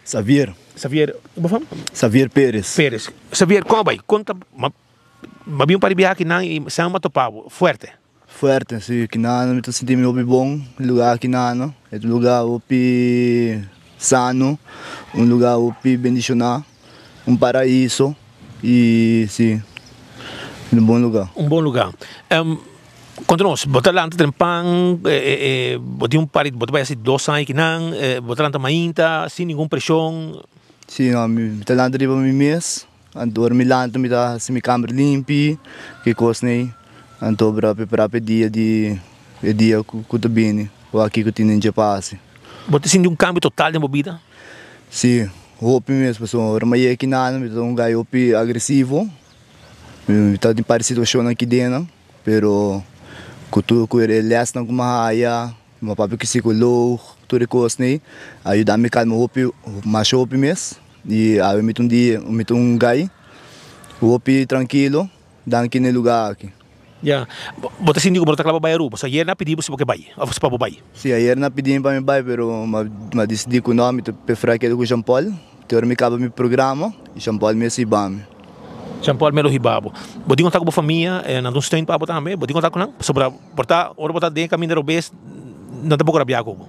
Xavier. Xavier, como fala? Xavier Pérez. Pérez. Xavier, como vai? Conta, mas um para aqui não e são uma topavo, forte. Fuerte, sim, que não, me tô sentindo muito bom, lugar aqui não, é um lugar opi sano, um lugar opi bendicionar, paraíso e sim, um bom lugar. Um bom lugar. Quando nós botar lá dentro pão, botar parit, botar vai assim 2 anos que não, botar lá mainta, sem nenhuma pressão. Sim, não, me tá lá dentro para mês, andor me lá, me dá se me câmera limpa, que coisa nem, andor para preparar para dia que tá bem, ou aqui que tem em passe. Botar sem câmbio total de movida? Sim, opi mesmo, pessoal, mas aqui não, me dá gajo opi agressivo, me tá de parecido situação aqui dentro, pero que ele leste na kuma haya, uma papi que psicólogo, tudo coisa nem, ajuda me calma opi, mais opi mesmo, e aí me dia, me gajo, opi tranquilo, dan aqui no lugar aqui. Ya, botar sem botar clava baiaru, você ia na pedir você porque vai, ou você para vai. Sim, aí na pedi para me vai, pero mas decidi que o nome te prefere aquele com Jean Paul, teor me acaba meu programa, e Jean Paul me se bame. Jean Paul Melo Hibabo. Bodi contar com a família, não dou stein para botar também, bodi contar com não, sobre botar, ora botar dentro caminho da vez, não tem pouco rabia com.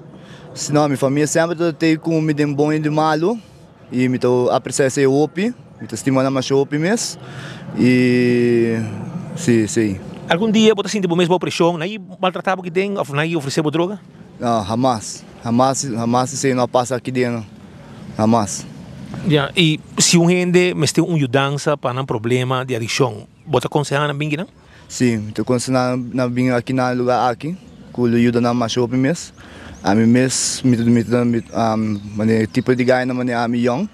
Senão minha família sempre tem como me dem bom e de malo, e me tô apreciando esse opi, me tô estimando mais opi mesmo, e sim. Algum dia botar assim de mesmo pressão, aí maltratava que tem, ou aí oferecer droga? Não, jamais se não passa aqui dentro, jamais. Yeah, e se gente me tem ajudança para um problema de adição, bota aconselhar bem não? Sim, estou aconselhando na bem aqui no lugar aqui, que ajuda na mais shopping mesmo. A mim mesmo, me tipo de guy na maneira a young,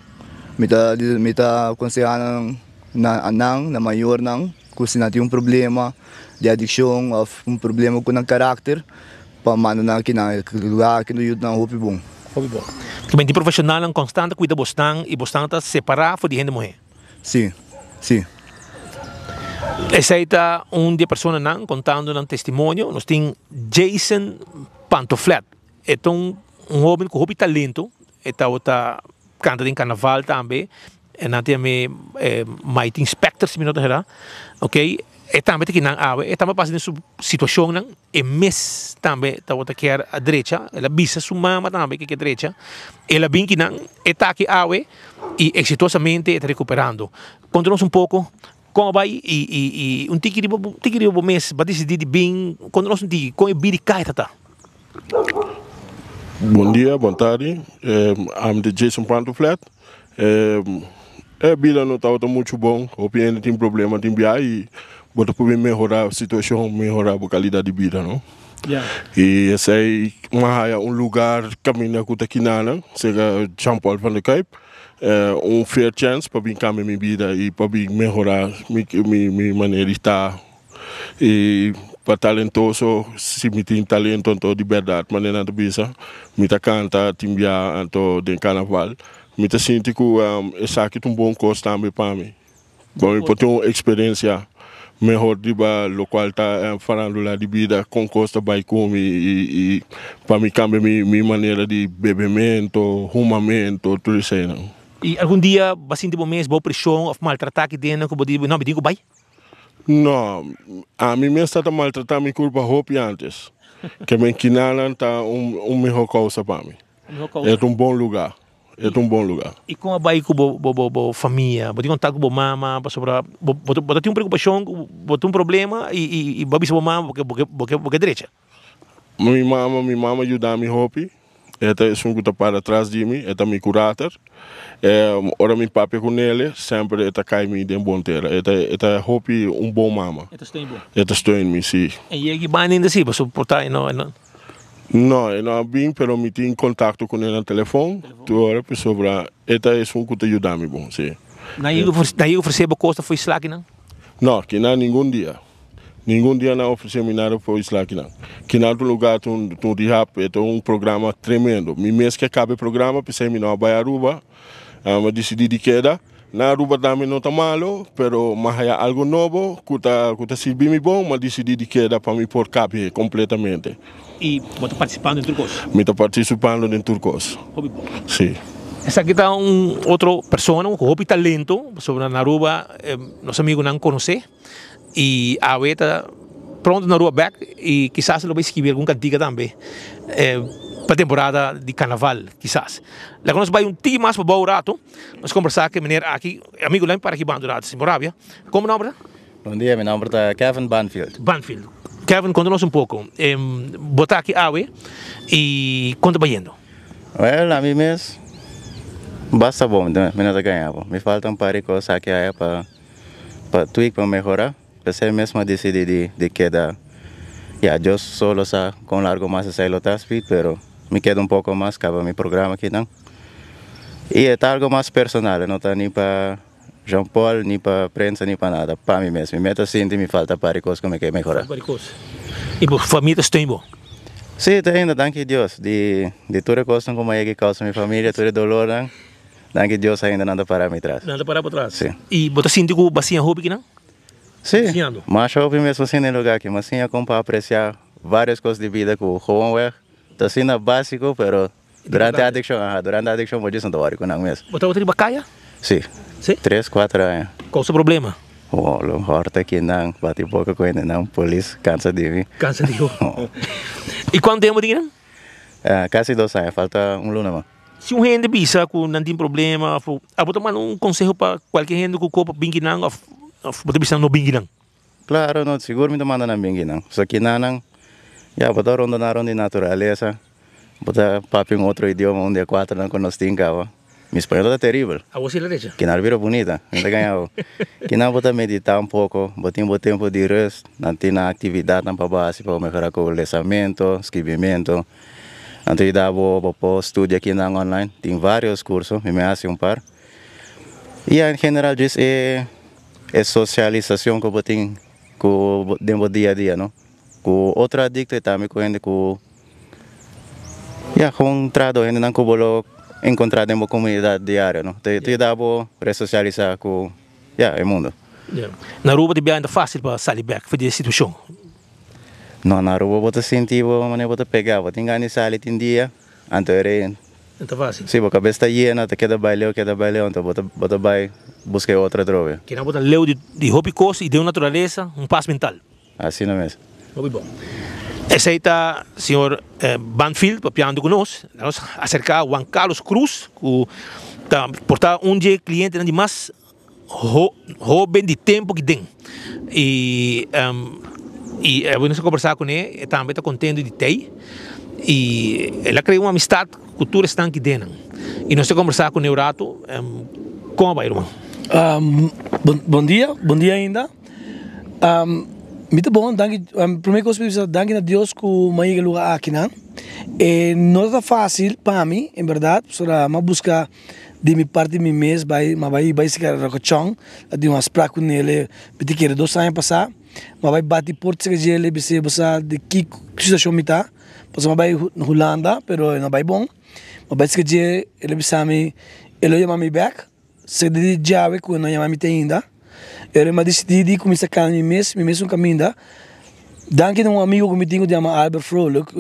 me tá aconselhando na maior não, que se não tem problema de adição ou problema com o caráter, para mandar aqui no lugar aqui no ajuda na roupa bom. Hobby bom. Que bem de profissional não constante cuida bostang e bostang tá separar de gente morrer. Sim. Essa aí tá de pessoa não contando um testemunho, nós tem Jason Pantoflet. É um jovem com hobby talento, outra canta em carnaval também, e não tem mais inspector se me não errar, ok? E também tem que não e também passa nessa situação não, e mês também tá outra que é a direita, ela bisa sua mama também que é a direita, ela bem que não, está aqui e exitosamente está recuperando. Conta-nos pouco como vai e tigre mês para decidir bem, conta-nos tigre como é biri cai tá. Bom dia, boa tarde. I'm the Jason Pantoflet. Bila não está muito bom, o PN tem problema, tem biai e bota para melhorar a situação, melhorar a qualidade de vida, não? Yeah. E esse é lugar caminho que está aqui na, seja Jean Paul van der Kuip, fair chance para vir cambiar minha vida e para vir melhorar minha maneira de estar. E para talentoso, se me tem talento então de verdade, mas não bisa, me tá canta, timbia então de carnaval, me tá sinto que essa aqui é bom custo também para mim. Bom, eu tenho uma experiência melhor de local tá falando lá de vida com custo vai comer e para me cambiar minha maneira de bebimento, rumamento, tudo isso aí. Não. E algum dia vai sentir bom mês, boa pressão, ou maltratar que dentro, que não me digo vai? Não, a mim mesmo está maltratando minha culpa roupa antes. Que me quinalan está melhor coisa para mim. É bom lugar. E como vai com a família? Você contar com a mama, você tem preocupação, você problema e você tem mama porque direita? Minha mama ajuda a minha roupa. Esta é um que para trás de mim, esta é meu curator. Ora meu papi com ele, sempre esta cai me de bom terra. Esta é roupa bom mama. Esta estou em mim, sim. E ele vai ainda assim, para suportar, não? Não, não bem, pero me tenho contato com ele no telefone. Tu ora para sobre, esta é um que te ajuda a mim, bom, sim. Daí oferecer a costa foi slack, não? Não, que não nenhum dia. Nenhum dia não oferecemos nada para o Slack. Que no outro lugar tem rehab, é programa tremendo. Me mês que acaba o programa, pensei em não vai a Aruba, mas decidi de queda. Na Aruba também não está malo, mas há algo novo, que está servindo bom, mas decidi de queda para me pôr cabe completamente. E você está participando em Turcos? Me está participando em Turcos. Hobby bom. Sim. Essa aqui está outra pessoa com muito talento sobre na Aruba, nosso amigo não conhece e a está pronto na Aruba back e quizás ele vai escrever alguma cantiga também para a temporada de carnaval, quizás. Lá nós vai time mais para o rato, nós conversar com o aqui, amigo lá para aqui bando rato, em Moravia. Como nome? Bom dia, meu nome é Kevin Banfield. Banfield. Kevin, conta-nos pouco. Botar aqui Awe e quanto vai indo? Well, a mim mesmo, basta bom, me não ganhar. Me falta um par de coisas aqui para tweak, para melhorar. Você mesmo decidi de quedar. Eu solo com largo mais essa lota speed, pero me queda um pouco mais, acaba meu programa aqui não. E é algo mais personal, não está nem para Jean Paul, nem para prensa, nem para nada. Para mim mesmo, me meto assim e me falta par de coisas que me quer melhorar. E por família tem bom? Sim, ainda, danke Deus. De toda coisa como é que causa minha família, todo dolor, danke Deus ainda nada para me trás. Nada para trás? Sim. E você sente que você hobby aqui não? Sim, mas hobby mesmo assim no lugar aqui, mas sim é como para apreciar várias coisas de vida que o Juan é. Está sendo básico, pero durante a adicção vou dizer que não mesmo. Você tem bacaia? Sim. Sim? 3, 4 anos. Qual o seu problema? O horta aqui não, bate pouco com ele não, polícia cansa de mim. Cansa de mim. E quanto tempo tem não? Quase 2 anos, falta luna mais. Se um gente bisa que não tem problema, vou tomar um conselho para qualquer gente que o corpo bingi não, você bisa no bingi não? Claro, não, seguro me manda na bingi não. Só que não, já botar ronda na ronda de natureza, botar papo em outro idioma, onde é 4 não conosco tem cá. Mi espanhol é terrível. A você é leite? Que não vira bonita, ainda ganhava. Que não botar meditar um pouco, botar um tempo de rest, não tem atividade para base para melhorar com o lançamento, escrevimento. Então, eu vou estudar aqui na online, tem vários cursos, me hace um par. E em geral, diz é socialização que eu tenho com o dia a dia, não? Com outro adicto também com ele com um trado, ainda não com encontrar em uma comunidade diária, não? Então, dá para resocializar com o mundo. Na Aruba é ainda fácil para sair back, fazer a situação? Não, na Aruba você sentir, você pegar, você tem que sair em dia, então é fácil? Sim, a cabeça está llena, queda baileu, então você vai buscar outra droga. Que não você leu de hobby coisa e de natureza, paz mental. Assim não mesmo. Muito bom. Esse aí está o senhor Banfield, papiando conosco. Nós acercar Juan Carlos Cruz, que está portar dia cliente de mais jovem de tempo que tem. E eu vou conversar com ele, também está contente de ter. E ele criou uma amistade, cultura está aqui dentro. E nós vamos conversar com o rato, como vai, irmão? Bom dia ainda. Muito bom, primeira coisa, danke a Deus que me lugar aqui, não? Não está fácil para mim, em verdade, para me buscar de minha parte de mim mesmo, vai se querer recochão, de umas práticas nele, porque quer 2 anos passar, mas vai bater por se que ele se você de que situação me tá, pois vai Holanda, pero não vai bom, mas vai se que ele ele chama me back, se de já que não chama me ainda. Eu decidi começar a mim mesmo caminho. Danke a amigo que me tenho, chama Albert Frolic,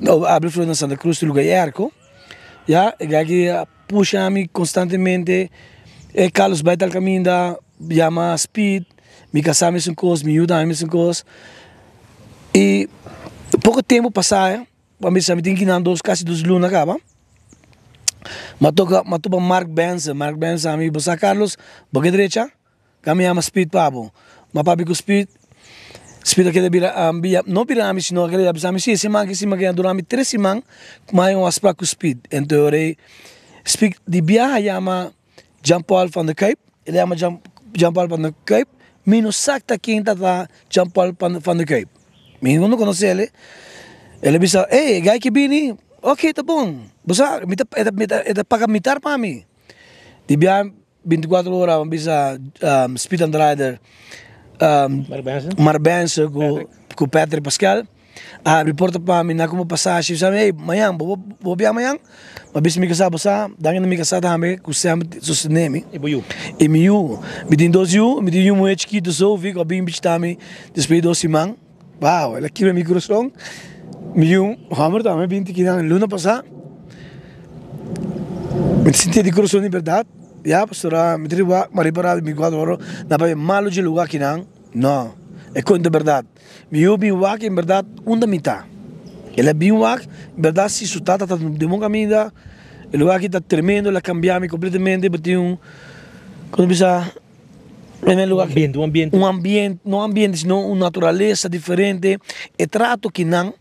Albert Frolic na Santa Cruz do lugar Erco. Que puxa-me constantemente, Carlos vai tal caminho, chama Speed, me casar mesmo coisa, me ajuda mesmo coisa. E pouco tempo passar, me tenho que ir quase 2 lunas acaba. Matoka Mark Benz, amigo, bosa Carlos, boca direita, kami ama Speed pabo. Mapabi ko Speed aquele não vira ami sino aquele abisami sim, semana que durante 3 semanas, mais um aspecto Speed. Então eu Speed de viagem chama Jean Paul van der Kuip, ele chama Jean Paul van der Kuip, minus sakta quinta da Jean Paul van der Kuip. Minha não conhece ele. Ele disse, gai que bini. Ok, tá bom. Bosa, é para mitar para mim. De biar 24 horas, bisa Speed and Rider, Marbense, com Pedro Pascal. Reporta para mim, na como passagem, sabe, amanhã, vou biar amanhã. Mas bisa me casar, bosa, daqui na minha casa também, com sempre sosteneme. E miu, me tem 2 yu, me tem muito chiquito, só vi que eu bem também, depois 2 semanas. Uau, ela aqui no microfone. Miu, hammer também 20 que na luna passada. Me senti di coração de verdade. Ya, pastora, me triwa, mariparado, me quadro, na pa malo de lugar que não. Não, é coisa de verdade. Me eu bem wak, em verdade, da mitad. Ele é bem wak, em verdade, se sutata, tá de bom caminho, o lugar que está tremendo, ele cambiar-me completamente, porque como bisa, um ambiente, não ambiente, senão uma natureza diferente, e trato que não,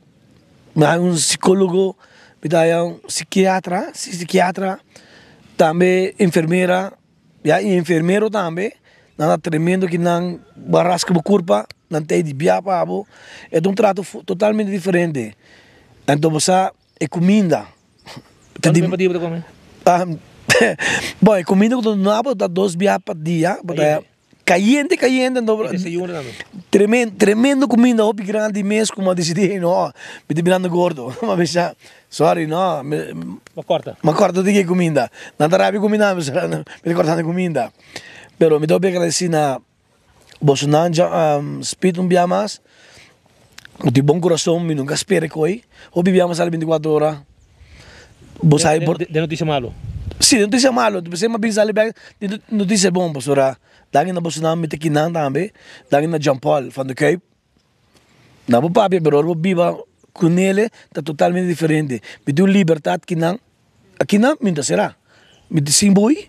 mas um psicólogo, um psiquiatra, também enfermeira, e enfermeiro também, nada tremendo que não barrasca a curva, não tem de biapa, é um trato totalmente diferente. Então você é comida. Quanto tempo de comer? Bom, comida quando não há, dá 2 biapa dia, caliente, tremendo comida, hobby grande mês, como eu decidi, não, me virando gordo, mas sorry, não, me corta de que comida, não dá rabia comida, me cortando comida, pero me dou bem agradecer na Bolsonaro, speed bia mais, de bom coração, me nunca espere coi, hobby bia mais 24 horas, de notícia malo? Sim, notícia malo, você me avisa ali bem, notícia bom, pastora. Daging na Bolsonaro me tekinan também, daging na Jean Paul van de Kuip. Na bo papi, pero o biba com ele tá totalmente diferente. Me deu liberdade que não, aqui não, me será. Me sim boi,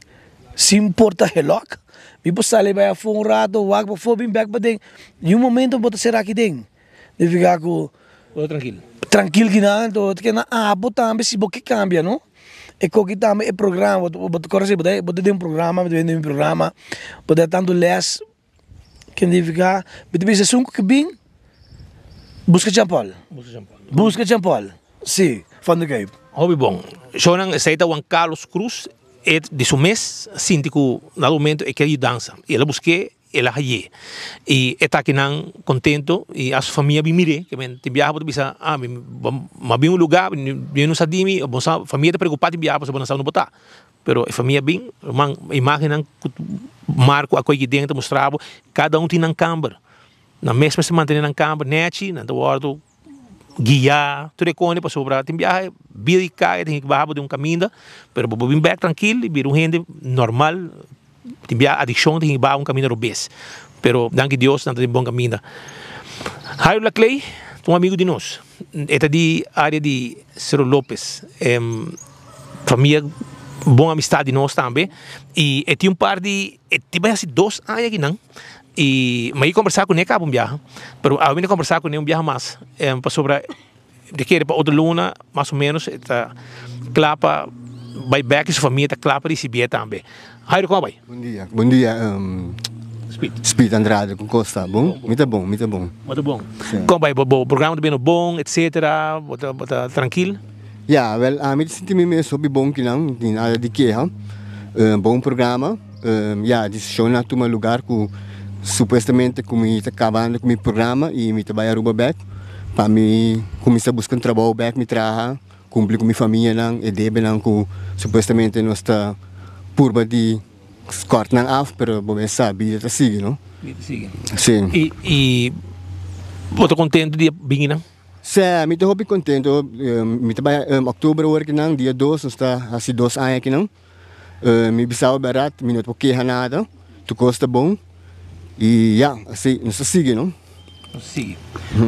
sim porta relógio. Me posso ali vai a um rato, wag para for bem back para dentro. E momento bota será aqui dentro. De ficar com tranquilo. Tranquilo que não, então que na botar também se boque cambia, não? E que também é programa, botar coragem, botar um programa, botar tanto les, que nem ficar, botar esse sunco que bem, busca Jean Paul. Busca Jean Paul. Sim, van de Kuip. Hobby bom. Jonang saída Juan Carlos Cruz, é de seu mês, síndico, no momento é que ele dança. Ele busquei, ele aí. E está aqui não contento e a sua família me mire, que tem viaja para bisa, mas bem um lugar, eu não sabia, a família está preocupada em viajar para não botar. Pero a família bem, imagina marco a coisa que dentro mostrava, cada tem na câmara. Na mesma se mantém na câmara, net, na hora guiar, tudo é para sobrar, tem viagem, vida e cai, tem que baixar de caminho, pero para vir back tranquilo, vir gente normal. Tem adicção, tem que ir caminho obês. Pero, danke Deus, não tem bom caminho. Jairo Laclay, um amigo de nós. É de área de Cerro Lopes. Família, boa amistade de nós também. E tem par de... Tem assim 2 anos aqui, não? Mas eu conversar com ele, acabou viagem. Pero, eu ainda conversar com ele viagem mais. Para sobre... De que para outra luna, mais ou menos, está clapa... Vai back, sua família está clapa de receber também. Jairo, como vai? Bom dia. Speed Andrade com Costa, bom? Muito bom. Muito bom. Como vai? O programa está bem bom, etc. Está tranquilo? Ja, wel, ik sinto me mesmo sobre bom que não, tem nada de queixa. Bom programa. Ja, de show na toma lugar que supostamente como está acabando com o programa e me trabalha ruba back. Para mim, começar a buscar trabalho back, me traga, cumprir com minha família não, e deve não que supostamente nós está purba de corte não af, pero bom sabe, vida sigue, não? Vida sigue. Sim. E você contente de vir, não? Sim, me estou bem contente. Me trabalho em outubro hoje não, dia 2, nós está assim 2 anos aqui não. Me bisau barato, me não tô queixa nada, tu gosta bom. E já, assim, nós sigue, não? Sim.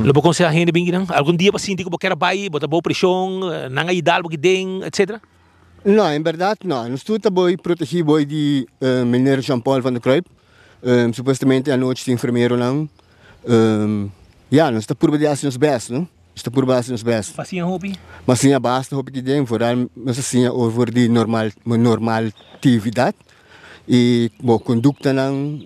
Logo com a gente bem, não? Algum dia para sentir que você quer bair, botar boa pressão, não ajudar porque tem, etc. Não, em verdade não. Nós estamos boi proteger boi de menino Jean Paul van de Kuip. Supostamente a noite de enfermeiro não. Ja, nós estamos por baixo nos best, não? Está por baixo nos best. Passinha hobby? Mas sim, basta hobby que tem, vooral nós assim over de normalidade e boa conduta não.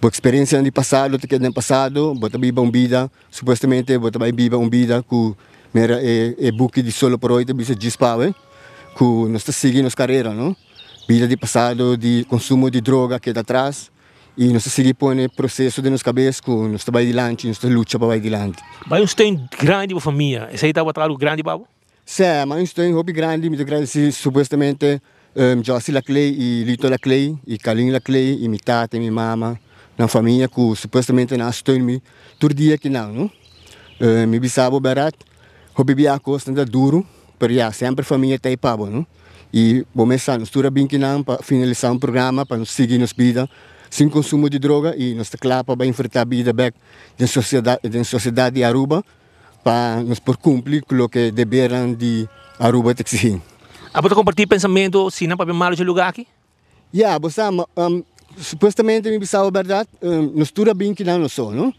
Boa experiência no passado, que no passado, botar biba vida, supostamente botar biba vida que mera é book de solo por hoje, bisa dispawe. Que nós estamos seguindo nossa carreira, não? Vida de passado, de consumo de droga que está atrás e nós estamos seguindo o processo de nossa cabeça que nós estamos adiante, nós estamos lutando para adiante. Mas você tem grande família, esse aí está trabalhando grande, babo? Sim, mas eu tenho um hobby grande, muito grande, supostamente Josie Laclay e Lito Laclay e Kalin Laclay e minha tata e minha mama, na família que supostamente nós estamos todo dia aqui não? Me bisabo barato, hobby biaco, está duro. Pero já, sempre a família está aí para não? e começar nós tura bem que não para finalizar um programa para nos seguir nos vida sem consumo de droga e nós claro para enfrentar a vida back da sociedade de Aruba para nos por cumprir com o que deveram de Aruba te exigir. Você compartilha pensamento se não para bem mal de lugar aqui? Yeah, supostamente me pensava a verdade, nós tura bem que não só, não?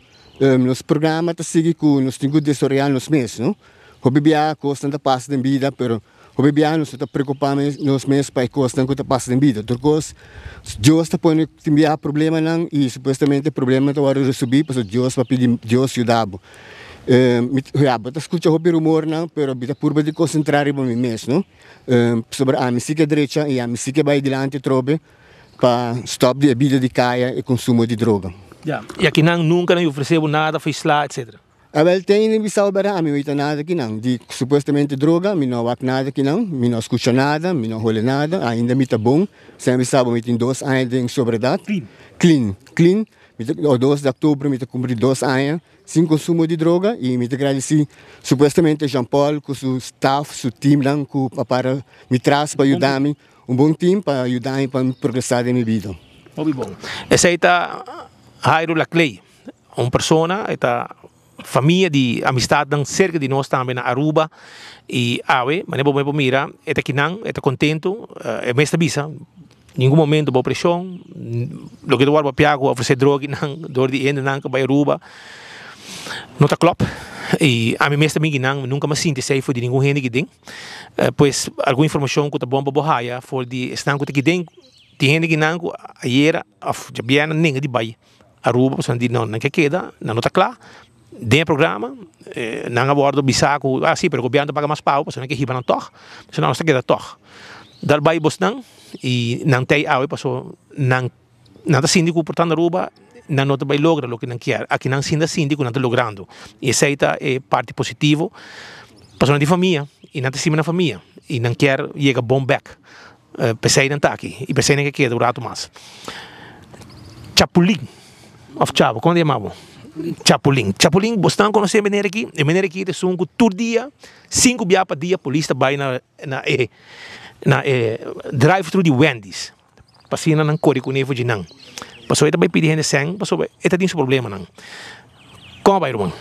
Nos programas te seguir com nós temos de historial nos meses, não? O bebê custa da passa de vida, pero o bebê não se está preocupando nos meses para custa da passa de vida. Porque Deus está pondo enviar problema não e supostamente problema está agora resolver, porque Deus vai pedir Deus ajudar. Eu escuto o rumor não, pero bita purba de concentrar em mim mesmo, não? Sobre a música direita e a música vai adiante trobe para stop de vida de caia e consumo de droga. Yeah. E aqui nunca não ofereceu nada, fez lá, etc. Tem em Bissau bara, não tem nada que não. De supostamente droga, não há nada que não, não escuta nada, não olha nada, ainda me tá bom. Sem Bissau me tem 2 anos de sobriedade. Clean. O 2 de outubro me tá cumprir 2 anos sem consumo de droga e me tá agradecer supostamente Jean Paul com seu staff, seu time lá, para me traz para ajudar-me, bom time para ajudar-me para progressar na minha vida. Muito bom. Essa aí tá Jairo Laclay, uma pessoa, está família de amistade cerca de nós também na Aruba e mas não mira, está aqui não, está contento, é mais bisa, nenhum momento boa pressão, lo que do arba piago oferecer droga não, dor de ende não que vai Aruba, não está club e a mim mesmo também não, nunca me sinto safe de nenhum gente que tem, pois alguma informação que está bom para borraia, for de estão que tem, tem gente que não, ayer, já bem ninguém de vai Aruba, porque não que queda, não está claro. Dentro do programa, não abordo bisaco, sim, mas o governo paga mais pau, porque não é que riba não toca, senão não está queda toca. Dar vai bostão e não tem água, porque não está síndico portanto Aruba, não vai lograr o que não quer. Aqui não sinda síndico, não está logrando. E essa é parte positiva, para de família, e não está cima na família, e não quer chegar bom back. Pensei não está aqui, e pensei não que queda, durato mais. Chapulim, of Chavo, como é chamava? Chapulim, bostan conhecer menina aqui de sungo todo dia, 5 dias para dia, polícia vai na drive-thru de Wendy's, passina não corre com nevo de não, passou ele vai pedir gente sem, passou ele tem esse problema não, como vai irmão?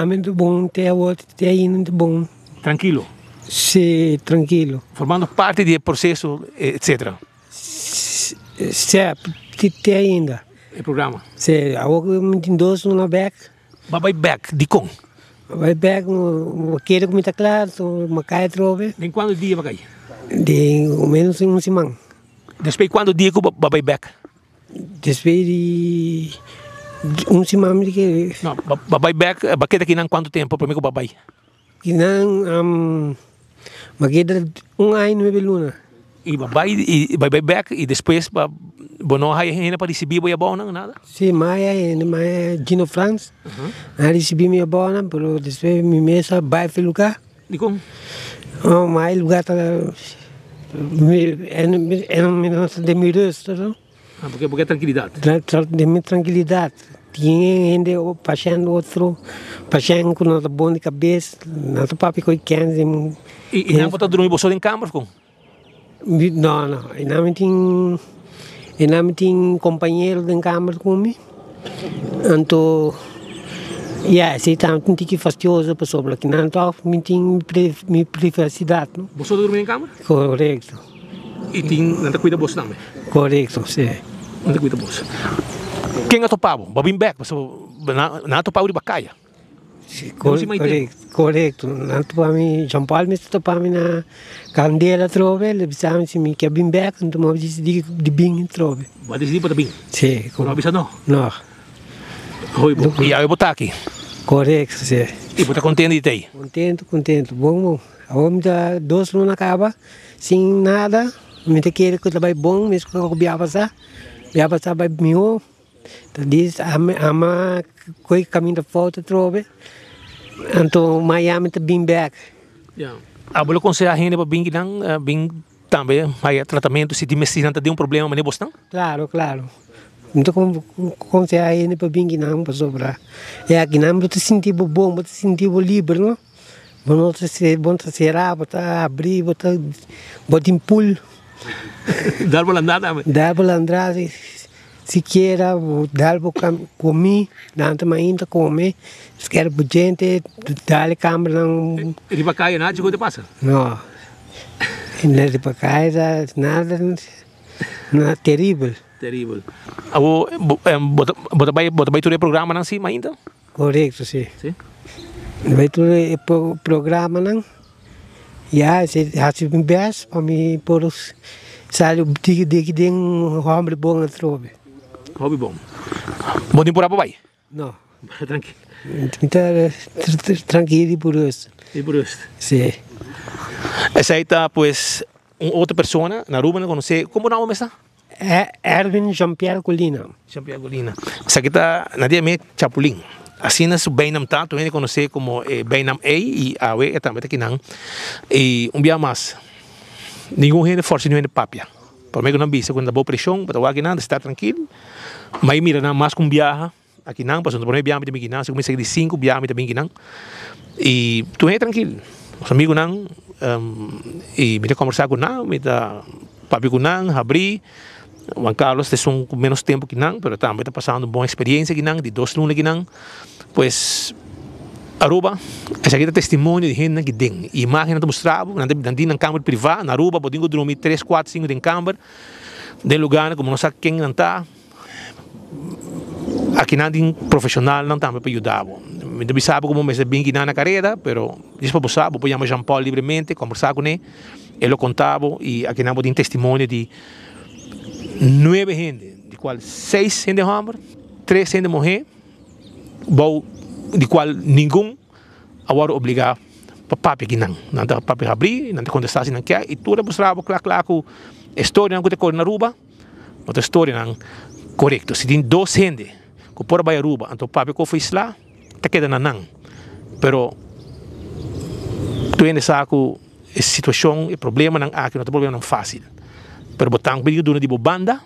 Muito bom, até muito bom. Tranquilo? Sim, tranquilo. Formando parte do processo, etc. Certo, até ainda. O programa? Sim, agora me tem 2 no back. Vai back, de com? Vai back, quero que me está claro, uma caia trove. Em quando dia vai cair? De menos uma semana. Depois quando dia que vai back? Depois de uma semana que. Não, vai back, vai quedar aqui não quanto tempo para mim que vai? Que não, vai quedar 1 ano e 9 lunas. E vai back e depois não há ainda para receber boa bona nada? Sim, mas Gino France, recebi minha bona, mas depois me mesa vai para o lugar. De como? Mas o lugar está de miras, porque é tranquilidade. De minha tranquilidade. Tinha ainda passando outro, passando com nota boa de cabeça, nota papi com quem. E não pode dormir você em câmara com? Não, eu não tenho companheiro de câmara comigo. Então, se está muito fastidioso para sobre aqui, não estou minha privacidade. Você dorme em câmara? Correto. E não te cuida você também? Correto, sim. Não te cuida você. Quem é topado? Bobin back, não é topado de bacaia. Correto. Não para mim, João Paulo me para mim na candela trove, ele disse se me quer bem back, então eu disse de bem trove. Vai decidir para bem? Sim. Não avisa não? Não. E aí eu botar aqui? Correto, sim. E você está contente de aí? Contente. Bom. Agora me dá 2 não acaba, sem nada, me quer que trabalhe bom, mesmo que eu vou passar vai melhor. Então diz, ama coi caminho da foto trove. Então Miami está bem back. Vou aconselhar a gente para bem também, aí tratamento se de medicina tem problema, mas não gostam? Claro. Então aconselhar a gente para bem que não para sobrar. É aqui não, você sentir bom, você sentir livre, não? Bota será, bota abrir, bota em pool. Dar para andar também. Dá para andar, se quer, dá para comer, dá para ainda comer. Se quer para gente, dá-lhe câmera. E para cá, nada, o que passa? Não. Não para cá, nada terrível. Terrível. Bota bem todo o programa não sim ainda? Correto, sim. Sim. Vai todo o programa não. Já se bem para mim por os sabe de tem homem bom a trobe. Hobby bom. Bom temporada para vai? Não. Tranquilo. Tranquilo por isso. E por isso. Sim. Essa aí está pues outra pessoa na Aruba, não conhece. Como o nome está? Erwin Jean-Pierre Colina. Jean-Pierre Colina. Essa aqui está na dia meio Chapulin. Assim na Bainam tá, tu ainda conhece como Bainam A e Awe é também aqui não. E dia mais. Nenhum gente força nenhum papia. Para mim que não bisa quando boa pressão, para o aqui não está tranquilo. Mas mira não mais com viaja aqui não, passando por mim viaja também aqui não, se começa de 5 viaja também aqui não. E tu é tranquilo. Os amigos não e me conversar com não, me dá papi com não, abrir. Juan Carlos tem menos tempo que não, mas também está passando uma boa experiência que não, de 2 lunes que não. Pues Aruba, essa aqui é testemunho de gente que tem. Imagem que mostrava, não tem na câmara privada, na Aruba, podem dormir 3, 4, 5 em câmara, de lugar como não sabe quem não está. Aqui não tem profissional, não está para ajudar. Não sabe como é bem que na carreira, mas depois sabe, podemos Jean Paul livremente, conversar com ele contava e aqui não tem testemunho de 9 gente, de qual 6 gente homem, 3 gente mulher, de qual nenhum agora obrigado para papi aqui não dá papi abrir, não tem contestar se não quer, e tudo mostrava claro que a história não que na Aruba, outra história não correto. Se tem 2 gente que por vai Aruba, então papi que foi lá, tá quedando não, pero tu ainda sabe que a situação, o problema não aqui não é problema não fácil. Pero botang big duna di banda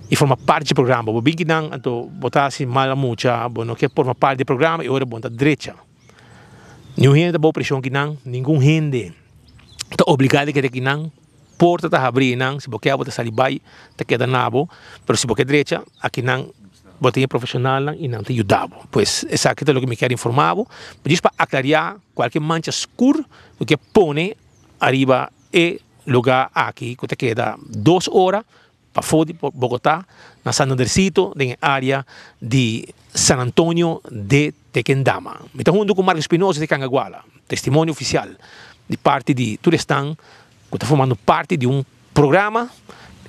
e forma parte do programa. O big não, então botar assim mal mucha, não quer forma parte do programa e ora bonta direita. Nenhum gente da boa pressão que não, nenhum gente está obrigado a que não, porta está abrir não, se você botar salibai, está queda nabo, pero se você direita, aqui não botar profissional não e não te ajudava. Pois essa aqui é o que me quer informar, mas para aclarar qualquer mancha escura o que põe arriba e lugar aqui que te queda 2 horas para fora de Bogotá, na San Andresito, na área de San Antonio de Tequendama. Estou junto com Marcos Espinosa de Cangaguala, testemunho oficial de parte de Turistão, que está formando parte de programa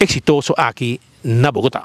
exitoso aqui na Bogotá.